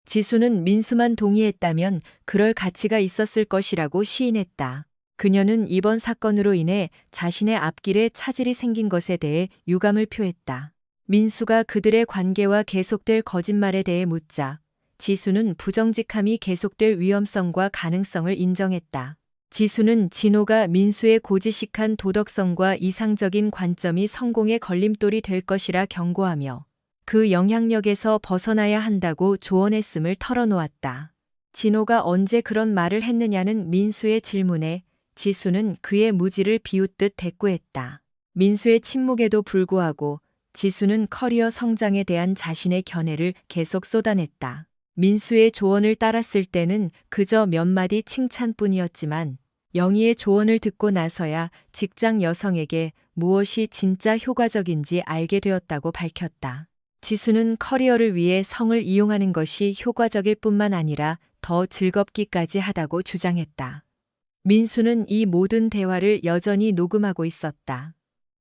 지수는 민수만 동의했다면 그럴 가치가 있었을 것이라고 시인했다. 그녀는 이번 사건으로 인해 자신의 앞길에 차질이 생긴 것에 대해 유감을 표했다. 민수가 그들의 관계와 계속될 거짓말에 대해 묻자 지수는 부정직함이 계속될 위험성과 가능성을 인정했다. 지수는 진호가 민수의 고지식한 도덕성과 이상적인 관점이 성공의 걸림돌이 될 것이라 경고하며 그 영향력에서 벗어나야 한다고 조언했음을 털어놓았다. 진호가 언제 그런 말을 했느냐는 민수의 질문에 지수는 그의 무지를 비웃듯 대꾸했다. 민수의 침묵에도 불구하고 지수는 커리어 성장에 대한 자신의 견해를 계속 쏟아냈다. 민수의 조언을 따랐을 때는 그저 몇 마디 칭찬뿐이었지만 영희의 조언을 듣고 나서야 직장 여성에게 무엇이 진짜 효과적인지 알게 되었다고 밝혔다. 지수는 커리어를 위해 성을 이용하는 것이 효과적일 뿐만 아니라 더 즐겁기까지 하다고 주장했다. 민수는 이 모든 대화를 여전히 녹음하고 있었다.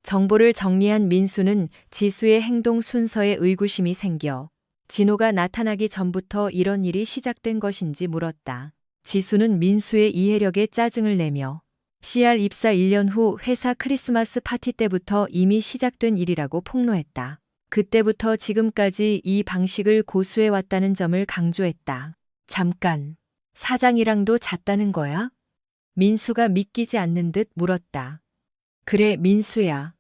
정보를 정리한 민수는 지수의 행동 순서에 의구심이 생겨 진호가 나타나기 전부터 이런 일이 시작된 것인지 물었다. 지수는 민수의 이해력에 짜증을 내며 CR 입사 1년 후 회사 크리스마스 파티 때부터 이미 시작된 일이라고 폭로했다. 그때부터 지금까지 이 방식을 고수해왔다는 점을 강조했다. 잠깐, 사장이랑도 잤다는 거야? 민수가 믿기지 않는 듯 물었다. 그래, 민수야.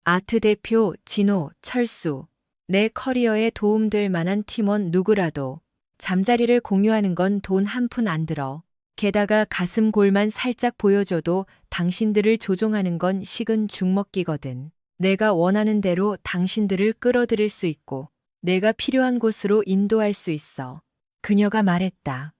아트 대표 진호, 철수. 내 커리어에 도움될 만한 팀원 누구라도 잠자리를 공유하는 건 돈 한 푼 안 들어. 게다가 가슴 골만 살짝 보여줘도 당신들을 조종하는 건 식은 죽 먹기거든. 내가 원하는 대로 당신들을 끌어들일 수 있고 내가 필요한 곳으로 인도할 수 있어. 그녀가 말했다.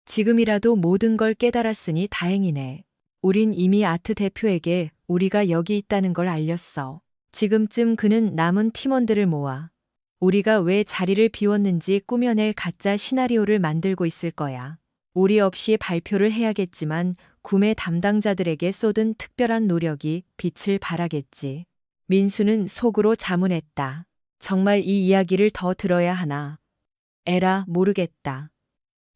지금이라도 모든 걸 깨달았으니 다행이네. 우린 이미 아트 대표에게 우리가 여기 있다는 걸 알렸어. 지금쯤 그는 남은 팀원들을 모아 우리가 왜 자리를 비웠는지 꾸며낼 가짜 시나리오를 만들고 있을 거야. 우리 없이 발표를 해야겠지만 구매 담당자들에게 쏟은 특별한 노력이 빛을 발하겠지. 민수는 속으로 자문했다. 정말 이 이야기를 더 들어야 하나? 에라, 모르겠다.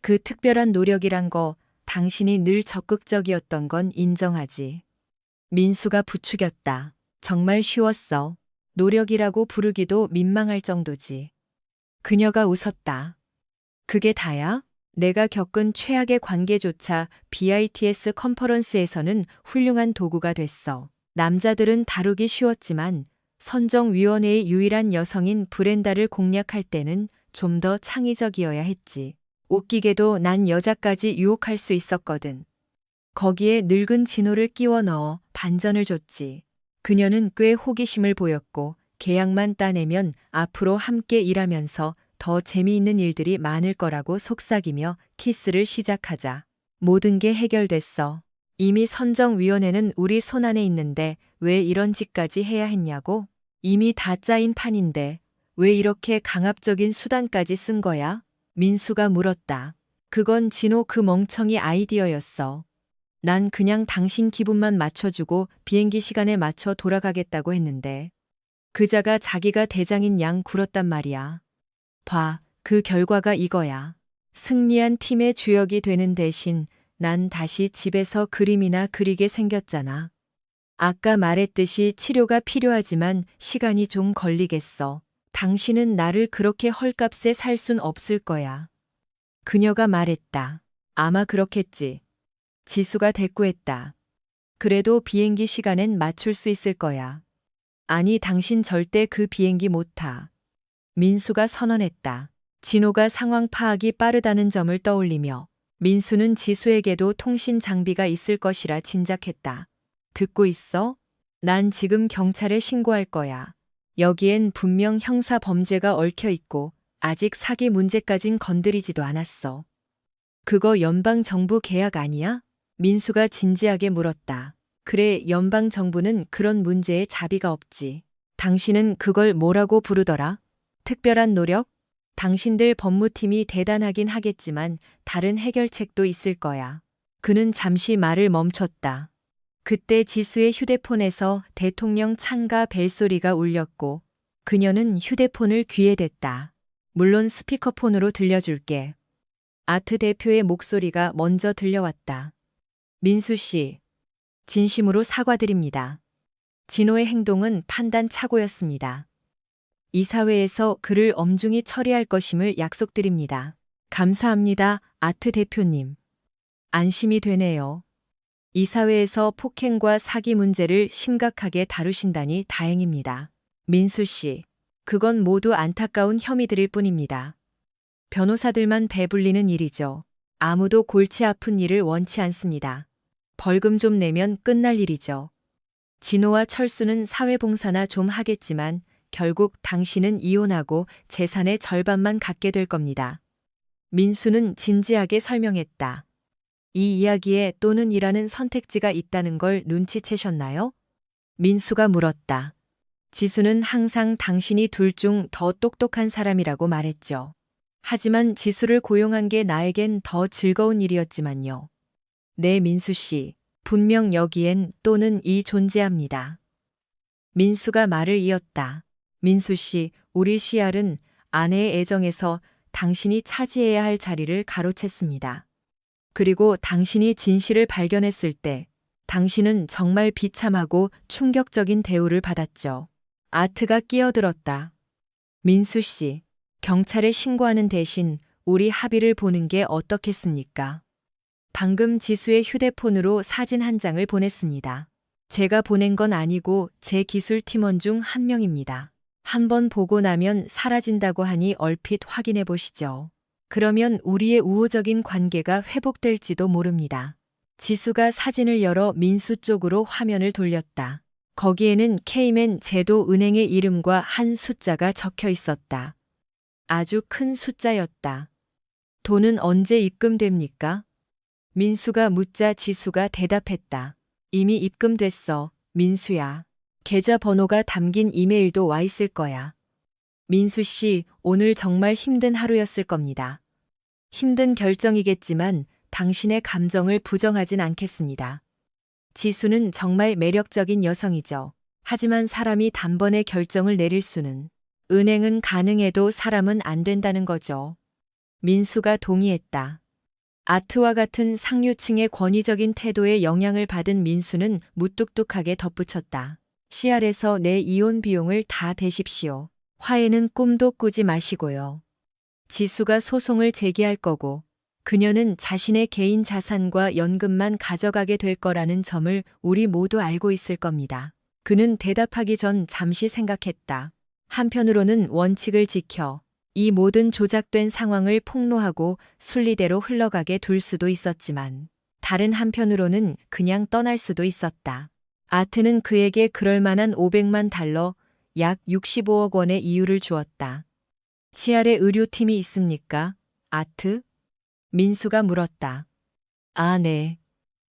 그 특별한 노력이란 거 당신이 늘 적극적이었던 건 인정하지. 민수가 부추겼다. 정말 쉬웠어. 노력이라고 부르기도 민망할 정도지. 그녀가 웃었다. 그게 다야? 내가 겪은 최악의 관계조차 BITS 컨퍼런스에서는 훌륭한 도구가 됐어. 남자들은 다루기 쉬웠지만 선정위원회의 유일한 여성인 브렌다를 공략할 때는 좀 더 창의적이어야 했지. 웃기게도 난 여자까지 유혹할 수 있었거든. 거기에 늙은 진호를 끼워 넣어 반전을 줬지. 그녀는 꽤 호기심을 보였고 계약만 따내면 앞으로 함께 일하면서 더 재미있는 일들이 많을 거라고 속삭이며 키스를 시작하자. 모든 게 해결됐어. 이미 선정위원회는 우리 손안에 있는데 왜 이런 짓까지 해야 했냐고? 이미 다 짜인 판인데 왜 이렇게 강압적인 수단까지 쓴 거야? 민수가 물었다. 그건 진호 그 멍청이 아이디어였어. 난 그냥 당신 기분만 맞춰주고 비행기 시간에 맞춰 돌아가겠다고 했는데 그자가 자기가 대장인 양 굴었단 말이야. 봐, 그 결과가 이거야. 승리한 팀의 주역이 되는 대신 난 다시 집에서 그림이나 그리게 생겼잖아. 아까 말했듯이 치료가 필요하지만 시간이 좀 걸리겠어. 당신은 나를 그렇게 헐값에 살 순 없을 거야. 그녀가 말했다. 아마 그렇겠지. 지수가 대꾸했다. 그래도 비행기 시간엔 맞출 수 있을 거야. 아니, 당신 절대 그 비행기 못 타. 민수가 선언했다. 진호가 상황 파악이 빠르다는 점을 떠올리며 민수는 지수에게도 통신 장비가 있을 것이라 짐작했다. 듣고 있어? 난 지금 경찰에 신고할 거야. 여기엔 분명 형사 범죄가 얽혀 있고 아직 사기 문제까진 건드리지도 않았어. 그거 연방정부 계약 아니야? 민수가 진지하게 물었다. 그래, 연방정부는 그런 문제에 자비가 없지. 당신은 그걸 뭐라고 부르더라? 특별한 노력? 당신들 법무팀이 대단하긴 하겠지만 다른 해결책도 있을 거야. 그는 잠시 말을 멈췄다. 그때 지수의 휴대폰에서 대통령 찬가 벨소리가 울렸고 그녀는 휴대폰을 귀에 댔다. 물론 스피커폰으로 들려줄게. 아트 대표의 목소리가 먼저 들려왔다. 민수 씨, 진심으로 사과드립니다. 진호의 행동은 판단착오였습니다. 이사회에서 그를 엄중히 처리할 것임을 약속드립니다. 감사합니다, 아트 대표님. 안심이 되네요. 이사회에서 폭행과 사기 문제를 심각하게 다루신다니 다행입니다. 민수 씨, 그건 모두 안타까운 혐의들일 뿐입니다. 변호사들만 배불리는 일이죠. 아무도 골치 아픈 일을 원치 않습니다. 벌금 좀 내면 끝날 일이죠. 진호와 철수는 사회봉사나 좀 하겠지만 결국 당신은 이혼하고 재산의 절반만 갖게 될 겁니다. 민수는 진지하게 설명했다. 이 이야기에 또는 이라는 선택지가 있다는 걸 눈치채셨나요? 민수가 물었다. 지수는 항상 당신이 둘 중 더 똑똑한 사람이라고 말했죠. 하지만 지수를 고용한 게 나에겐 더 즐거운 일이었지만요. 네, 민수 씨. 분명 여기엔 또는 이 존재합니다. 민수가 말을 이었다. 민수 씨, 우리 씨알은 아내의 애정에서 당신이 차지해야 할 자리를 가로챘습니다. 그리고 당신이 진실을 발견했을 때 당신은 정말 비참하고 충격적인 대우를 받았죠. 아트가 끼어들었다. 민수 씨, 경찰에 신고하는 대신 우리 합의를 보는 게 어떻겠습니까? 방금 지수의 휴대폰으로 사진 한 장을 보냈습니다. 제가 보낸 건 아니고 제 기술 팀원 중 한 명입니다. 한번 보고 나면 사라진다고 하니 얼핏 확인해 보시죠. 그러면 우리의 우호적인 관계가 회복될지도 모릅니다. 지수가 사진을 열어 민수 쪽으로 화면을 돌렸다. 거기에는 K맨 제도 은행의 이름과 한 숫자가 적혀 있었다. 아주 큰 숫자였다. 돈은 언제 입금됩니까? 민수가 묻자 지수가 대답했다. 이미 입금됐어, 민수야. 계좌번호가 담긴 이메일도 와 있을 거야. 민수 씨, 오늘 정말 힘든 하루였을 겁니다. 힘든 결정이겠지만 당신의 감정을 부정하진 않겠습니다. 지수는 정말 매력적인 여성이죠. 하지만 사람이 단번에 결정을 내릴 수는. 은행은 가능해도 사람은 안 된다는 거죠. 민수가 동의했다. 아트와 같은 상류층의 권위적인 태도에 영향을 받은 민수는 무뚝뚝하게 덧붙였다. CR에서 내 이혼 비용을 다 대십시오. 화해는 꿈도 꾸지 마시고요. 지수가 소송을 제기할 거고 그녀는 자신의 개인 자산과 연금만 가져가게 될 거라는 점을 우리 모두 알고 있을 겁니다. 그는 대답하기 전 잠시 생각했다. 한편으로는 원칙을 지켜 이 모든 조작된 상황을 폭로하고 순리대로 흘러가게 둘 수도 있었지만 다른 한편으로는 그냥 떠날 수도 있었다. 아트는 그에게 그럴 만한 500만 달러, 약 65억 원의 이유를 주었다. 치알에 의료팀이 있습니까? 아트? 민수가 물었다. 아, 네.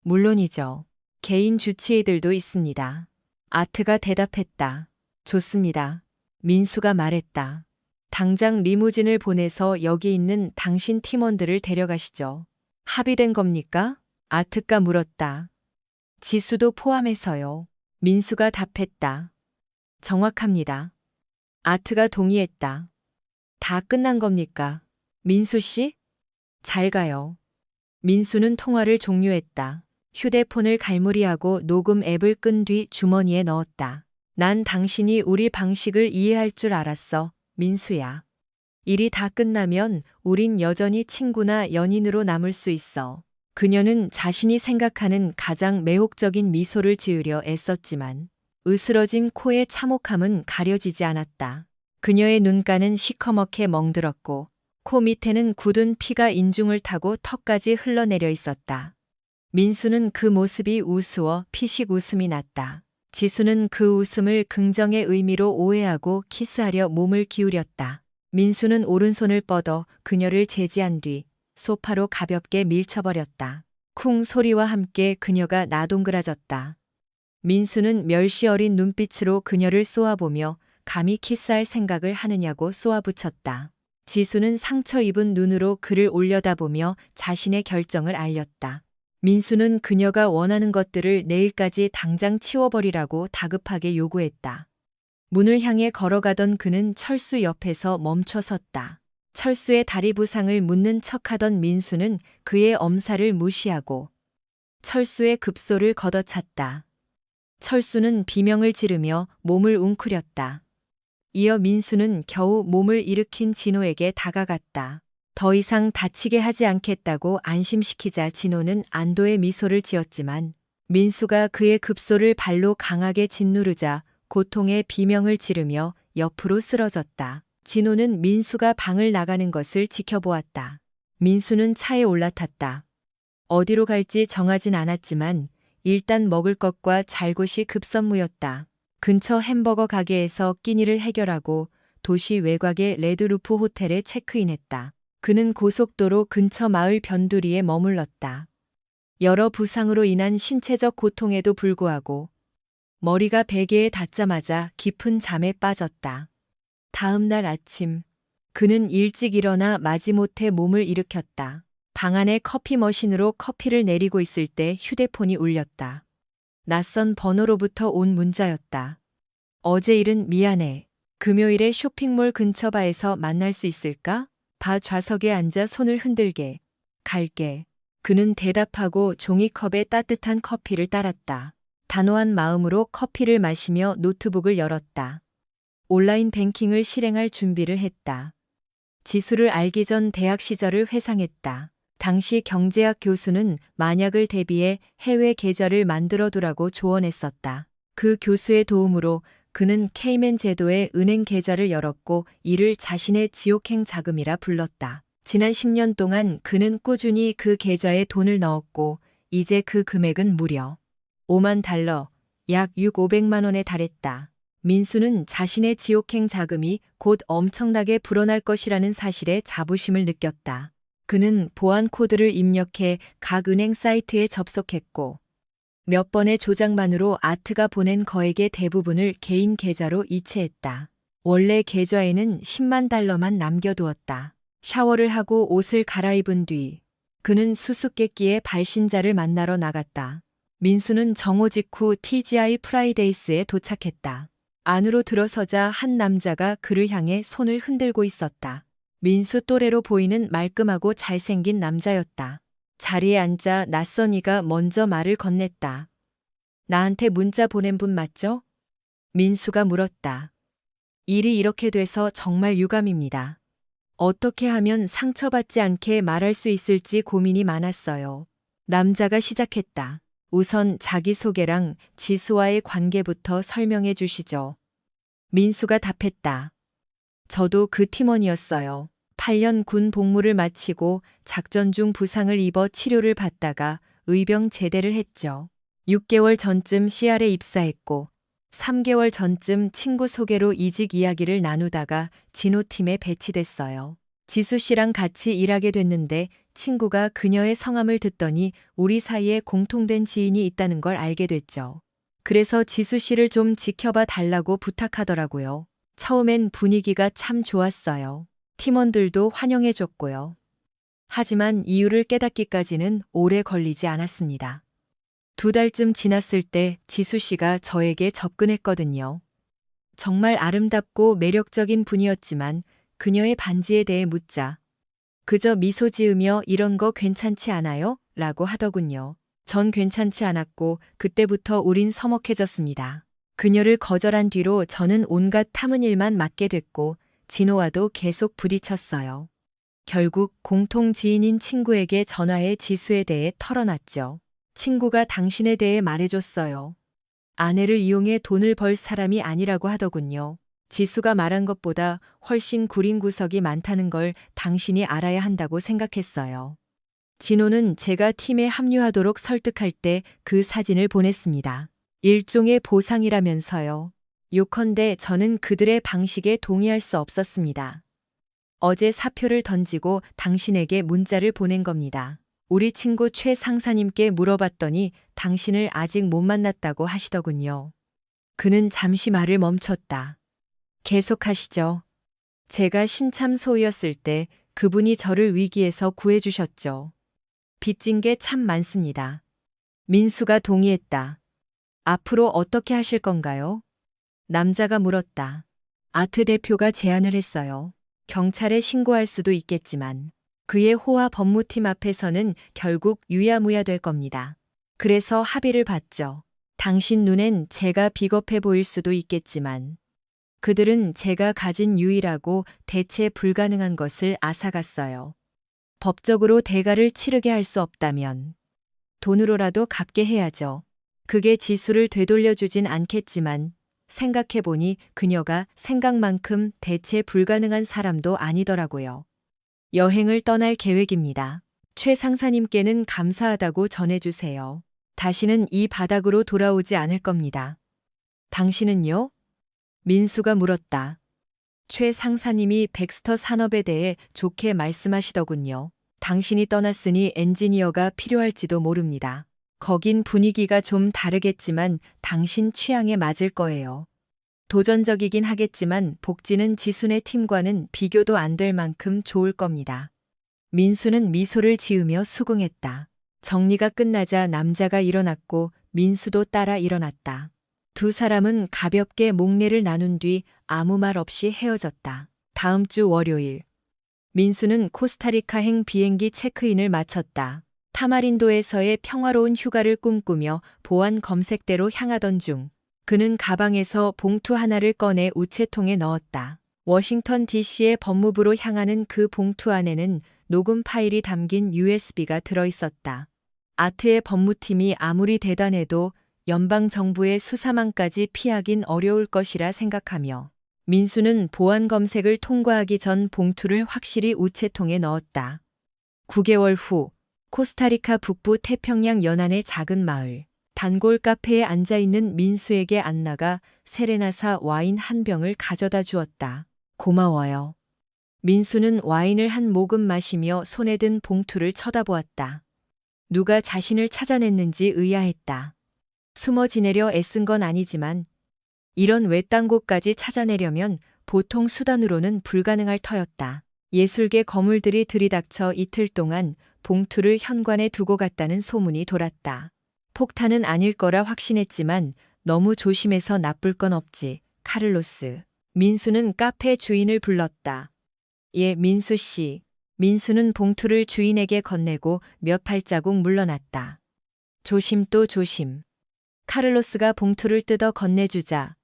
물론이죠. 개인 주치의들도 있습니다. 아트가 대답했다. 좋습니다. 민수가 말했다. 당장 리무진을 보내서 여기 있는 당신 팀원들을 데려가시죠. 합의된 겁니까? 아트가 물었다. 지수도 포함해서요. 민수가 답했다. 정확합니다. 아트가 동의했다. 다 끝난 겁니까? 민수 씨? 잘 가요. 민수는 통화를 종료했다. 휴대폰을 갈무리하고 녹음 앱을 끈 뒤 주머니에 넣었다. 난 당신이 우리 방식을 이해할 줄 알았어, 민수야. 일이 다 끝나면 우린 여전히 친구나 연인으로 남을 수 있어. 그녀는 자신이 생각하는 가장 매혹적인 미소를 지으려 애썼지만 으스러진 코의 참혹함은 가려지지 않았다. 그녀의 눈가는 시커멓게 멍들었고 코 밑에는 굳은 피가 인중을 타고 턱까지 흘러내려 있었다. 민수는 그 모습이 우스워 피식 웃음이 났다. 지수는 그 웃음을 긍정의 의미로 오해하고 키스하려 몸을 기울였다. 민수는 오른손을 뻗어 그녀를 제지한 뒤 소파로 가볍게 밀쳐버렸다. 쿵 소리와 함께 그녀가 나동그라졌다. 민수는 멸시 어린 눈빛으로 그녀를 쏘아보며 감히 키스할 생각을 하느냐고 쏘아붙였다. 지수는 상처 입은 눈으로 그를 올려다보며 자신의 결정을 알렸다. 민수는 그녀가 원하는 것들을 내일까지 당장 치워버리라고 다급하게 요구했다. 문을 향해 걸어가던 그는 철수 옆에서 멈춰 섰다. 철수의 다리 부상을 묻는 척하던 민수는 그의 엄살을 무시하고 철수의 급소를 걷어찼다. 철수는 비명을 지르며 몸을 웅크렸다. 이어 민수는 겨우 몸을 일으킨 진호에게 다가갔다. 더 이상 다치게 하지 않겠다고 안심시키자 진호는 안도의 미소를 지었지만 민수가 그의 급소를 발로 강하게 짓누르자 고통의 비명을 지르며 옆으로 쓰러졌다. 진호는 민수가 방을 나가는 것을 지켜보았다. 민수는 차에 올라탔다. 어디로 갈지 정하진 않았지만 일단 먹을 것과 잘 곳이 급선무였다. 근처 햄버거 가게에서 끼니를 해결하고 도시 외곽의 레드루프 호텔에 체크인했다. 그는 고속도로 근처 마을 변두리에 머물렀다. 여러 부상으로 인한 신체적 고통에도 불구하고 머리가 베개에 닿자마자 깊은 잠에 빠졌다. 다음 날 아침, 그는 일찍 일어나 마지못해 몸을 일으켰다. 방 안의 커피 머신으로 커피를 내리고 있을 때 휴대폰이 울렸다. 낯선 번호로부터 온 문자였다. 어제 일은 미안해. 금요일에 쇼핑몰 근처 바에서 만날 수 있을까? 바 좌석에 앉아 손을 흔들게. 갈게. 그는 대답하고 종이컵에 따뜻한 커피를 따랐다. 단호한 마음으로 커피를 마시며 노트북을 열었다. 온라인 뱅킹을 실행할 준비를 했다. 지수를 알기 전 대학 시절을 회상했다. 당시 경제학 교수는 만약을 대비해 해외 계좌를 만들어 두라고 조언했었다. 그 교수의 도움으로 그는 케이맨 제도의 은행 계좌를 열었고 이를 자신의 지옥행 자금이라 불렀다. 지난 10년 동안 그는 꾸준히 그 계좌에 돈을 넣었고 이제 그 금액은 무려 5만 달러, 약 500만 원에 달했다. 민수는 자신의 지옥행 자금이 곧 엄청나게 불어날 것이라는 사실에 자부심을 느꼈다. 그는 보안 코드를 입력해 각 은행 사이트에 접속했고 몇 번의 조작만으로 아트가 보낸 거액의 대부분을 개인 계좌로 이체했다. 원래 계좌에는 10만 달러만 남겨두었다. 샤워를 하고 옷을 갈아입은 뒤 그는 수수께끼의 발신자를 만나러 나갔다. 민수는 정오 직후 TGI 프라이데이스에 도착했다. 안으로 들어서자 한 남자가 그를 향해 손을 흔들고 있었다. 민수 또래로 보이는 말끔하고 잘생긴 남자였다. 자리에 앉자 낯선 이가 먼저 말을 건넸다. 나한테 문자 보낸 분 맞죠? 민수가 물었다. 일이 이렇게 돼서 정말 유감입니다. 어떻게 하면 상처받지 않게 말할 수 있을지 고민이 많았어요. 남자가 시작했다. 우선 자기소개랑 지수와의 관계부터 설명해 주시죠. 민수가 답했다. 저도 그 팀원이었어요. 8년 군 복무를 마치고 작전 중 부상을 입어 치료를 받다가 의병 제대를 했죠. 6개월 전쯤 CR에 입사했고 3개월 전쯤 친구 소개로 이직 이야기를 나누다가 진호팀에 배치됐어요. 지수 씨랑 같이 일하게 됐는데 친구가 그녀의 성함을 듣더니 우리 사이에 공통된 지인이 있다는 걸 알게 됐죠. 그래서 지수 씨를 좀 지켜봐 달라고 부탁하더라고요. 처음엔 분위기가 참 좋았어요. 팀원들도 환영해줬고요. 하지만 이유를 깨닫기까지는 오래 걸리지 않았습니다. 2달쯤 지났을 때 지수 씨가 저에게 접근했거든요. 정말 아름답고 매력적인 분이었지만 그녀의 반지에 대해 묻자 그저 미소 지으며 이런 거 괜찮지 않아요? 라고 하더군요. 전 괜찮지 않았고 그때부터 우린 서먹해졌습니다. 그녀를 거절한 뒤로 저는 온갖 탐은 일만 맡게 됐고 진호와도 계속 부딪혔어요. 결국 공통 지인인 친구에게 전화해 지수에 대해 털어놨죠. 친구가 당신에 대해 말해줬어요. 아내를 이용해 돈을 벌 사람이 아니라고 하더군요. 지수가 말한 것보다 훨씬 구린 구석이 많다는 걸 당신이 알아야 한다고 생각했어요. 진호는 제가 팀에 합류하도록 설득할 때 그 사진을 보냈습니다. 일종의 보상이라면서요. 요컨대 저는 그들의 방식에 동의할 수 없었습니다. 어제 사표를 던지고 당신에게 문자를 보낸 겁니다. 우리 친구 최 상사님께 물어봤더니 당신을 아직 못 만났다고 하시더군요. 그는 잠시 말을 멈췄다. 계속하시죠. 제가 신참 소위였을 때 그분이 저를 위기에서 구해주셨죠. 빚진 게 참 많습니다. 민수가 동의했다. 앞으로 어떻게 하실 건가요? 남자가 물었다. 아트 대표가 제안을 했어요. 경찰에 신고할 수도 있겠지만 그의 호화 법무팀 앞에서는 결국 유야무야 될 겁니다. 그래서 합의를 봤죠. 당신 눈엔 제가 비겁해 보일 수도 있겠지만 그들은 제가 가진 유일하고 대체 불가능한 것을 앗아갔어요. 법적으로 대가를 치르게 할 수 없다면 돈으로라도 갚게 해야죠. 그게 지수를 되돌려주진 않겠지만 생각해보니 그녀가 생각만큼 대체 불가능한 사람도 아니더라고요. 여행을 떠날 계획입니다. 최 상사님께는 감사하다고 전해주세요. 다시는 이 바닥으로 돌아오지 않을 겁니다. 당신은요? 민수가 물었다. 최 상사님이 백스터 산업에 대해 좋게 말씀하시더군요. 당신이 떠났으니 엔지니어가 필요할지도 모릅니다. 거긴 분위기가 좀 다르겠지만 당신 취향에 맞을 거예요. 도전적이긴 하겠지만 복지는 지순의 팀과는 비교도 안 될 만큼 좋을 겁니다. 민수는 미소를 지으며 수긍했다. 정리가 끝나자 남자가 일어났고 민수도 따라 일어났다. 두 사람은 가볍게 목례를 나눈 뒤 아무 말 없이 헤어졌다. 다음 주 월요일. 민수는 코스타리카행 비행기 체크인을 마쳤다. 타마린도에서의 평화로운 휴가를 꿈꾸며 보안 검색대로 향하던 중 그는 가방에서 봉투 하나를 꺼내 우체통에 넣었다. 워싱턴 DC의 법무부로 향하는 그 봉투 안에는 녹음 파일이 담긴 USB가 들어있었다. 아트의 법무팀이 아무리 대단해도 연방정부의 수사망까지 피하긴 어려울 것이라 생각하며 민수는 보안 검색을 통과하기 전 봉투를 확실히 우체통에 넣었다. 9개월 후 코스타리카 북부 태평양 연안의 작은 마을 단골 카페에 앉아있는 민수에게 안나가 세레나사 와인 한 병을 가져다 주었다. 고마워요. 민수는 와인을 한 모금 마시며 손에 든 봉투를 쳐다보았다. 누가 자신을 찾아냈는지 의아했다. 숨어 지내려 애쓴 건 아니지만 이런 외딴 곳까지 찾아내려면 보통 수단으로는 불가능할 터였다. 예술계 거물들이 들이닥쳐 이틀 동안 봉투를 현관에 두고 갔다는 소문이 돌았다. 폭탄은 아닐 거라 확신했지만 너무 조심해서 나쁠 건 없지, 카를로스. 민수는 카페 주인을 불렀다. 예, 민수 씨. 민수는 봉투를 주인에게 건네고 몇 발자국 물러났다. 조심 또 조심. 카를로스가 봉투를 뜯어 건네주자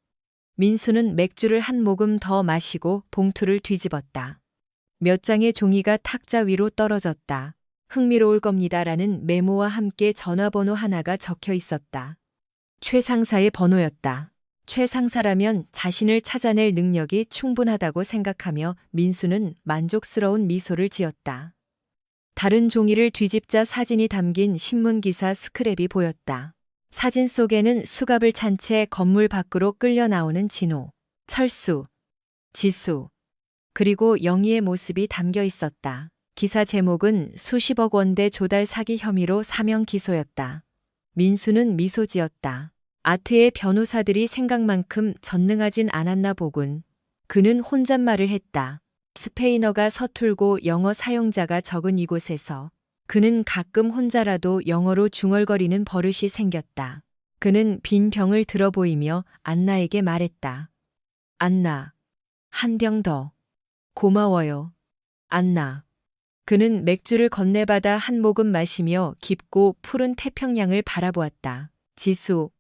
민수는 맥주를 한 모금 더 마시고 봉투를 뒤집었다. 몇 장의 종이가 탁자 위로 떨어졌다. 흥미로울 겁니다라는 메모와 함께 전화번호 하나가 적혀 있었다. 최 상사의 번호였다. 최 상사라면 자신을 찾아낼 능력이 충분하다고 생각하며 민수는 만족스러운 미소를 지었다. 다른 종이를 뒤집자 사진이 담긴 신문기사 스크랩이 보였다. 사진 속에는 수갑을 찬 채 건물 밖으로 끌려 나오는 진호, 철수, 지수, 그리고 영희의 모습이 담겨 있었다. 기사 제목은 수십억 원대 조달 사기 혐의로 사명 기소였다. 민수는 미소 지었다. 아트의 변호사들이 생각만큼 전능하진 않았나 보군. 그는 혼잣말을 했다. 스페인어가 서툴고 영어 사용자가 적은 이곳에서 그는 가끔 혼자라도 영어로 중얼거리는 버릇이 생겼다. 그는 빈 병을 들어 보이며 안나에게 말했다. 안나, 한 병 더. 고마워요. 안나. 그는 맥주를 건네받아 한 모금 마시며 깊고 푸른 태평양을 바라보았다. 지수,